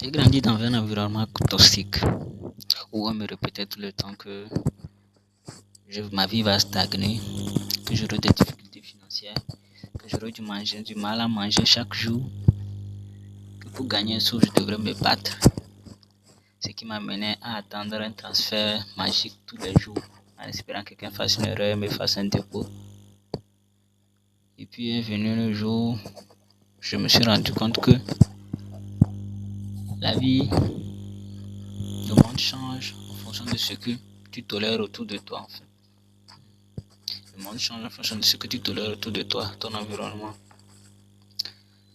J'ai grandi dans un environnement toxique où on me répétait tout le temps que ma vie va stagner, que j'aurai des difficultés financières, que j'aurai du mal à manger chaque jour, que pour gagner un sou, je devrais me battre. Ce qui m'amenait à attendre un transfert magique tous les jours, en espérant que quelqu'un fasse une erreur et me fasse un dépôt. Et puis est venu le jour, je me suis rendu compte que la vie, le monde change en fonction de ce que tu tolères autour de toi, en fait. Le monde change en fonction de ce que tu tolères autour de toi, ton environnement.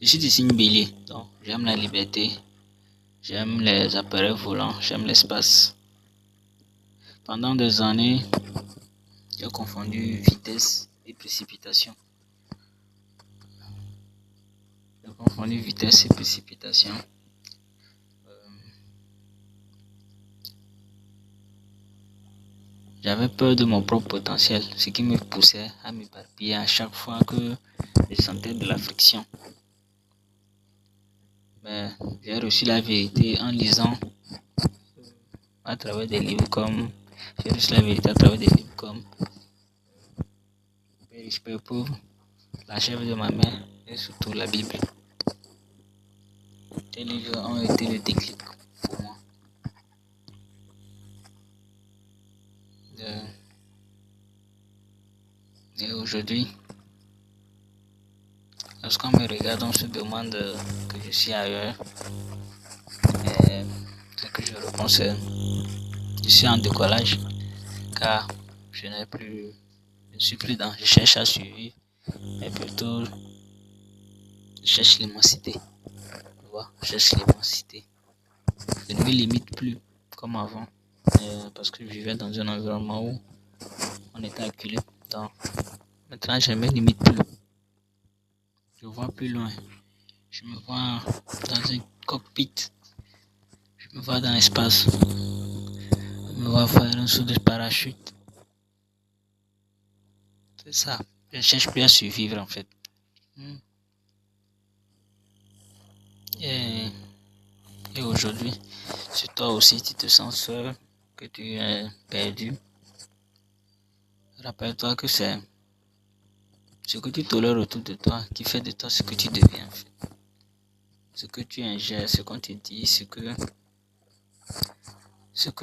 Je suis du signe bélier, donc j'aime la liberté, j'aime les appareils volants, j'aime l'espace. Pendant des années, j'ai confondu vitesse et précipitation. J'avais peur de mon propre potentiel, ce qui me poussait à m'éparpiller à chaque fois que je sentais de la friction. Mais j'ai reçu la vérité en lisant à travers des livres comme Père riche, Père pauvre, La chèvre de ma mère et surtout la Bible. Ces livres ont été le déclic pour moi. Et aujourd'hui, lorsqu'on me regarde, on se demande que je suis ailleurs. Et ce que je réponds, c'est je suis en décollage, car je ne suis plus dans, je cherche à survivre, mais plutôt je cherche l'immensité. Tu vois, je cherche l'immensité. Je ne me limite plus comme avant, parce que je vivais dans un environnement où on était acculé. Donc, maintenant, je ne me limite plus. Je vois plus loin. Je me vois dans un cockpit. Je me vois dans l'espace. Je me vois faire un saut de parachute. C'est ça. Je ne cherche plus à survivre en fait. Et, et aujourd'hui, si toi aussi tu te sens seul, que tu es perdu, rappelle-toi que c'est ce que tu tolères autour de toi qui fait de toi ce que tu deviens en fait. Ce que tu ingères, ce qu'on te dit, ce que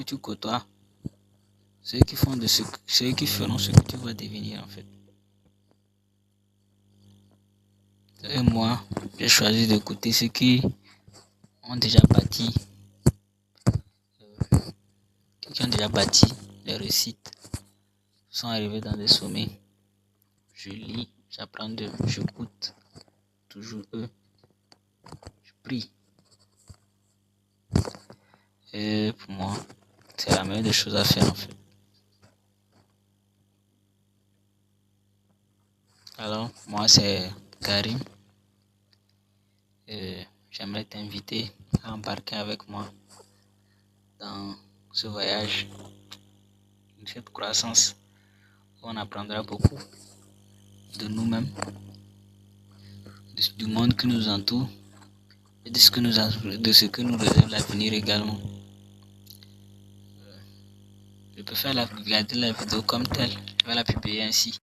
tu côtoies, ceux qui feront ce que tu vas devenir en fait. Et moi, j'ai choisi d'écouter ceux qui ont déjà bâti, les réussites, sont arrivés dans des sommets. Je lis, j'apprends d'eux, j'écoute toujours eux, je prie. Et pour moi, c'est la meilleure des choses à faire en fait. Alors, moi c'est Karim. J'aimerais t'inviter à embarquer avec moi dans ce voyage, cette croissance, où on apprendra beaucoup de nous-mêmes, du monde qui nous entoure et de ce que nous réserve l'avenir également. Je peux faire garder la vidéo comme telle, je vais la publier ainsi.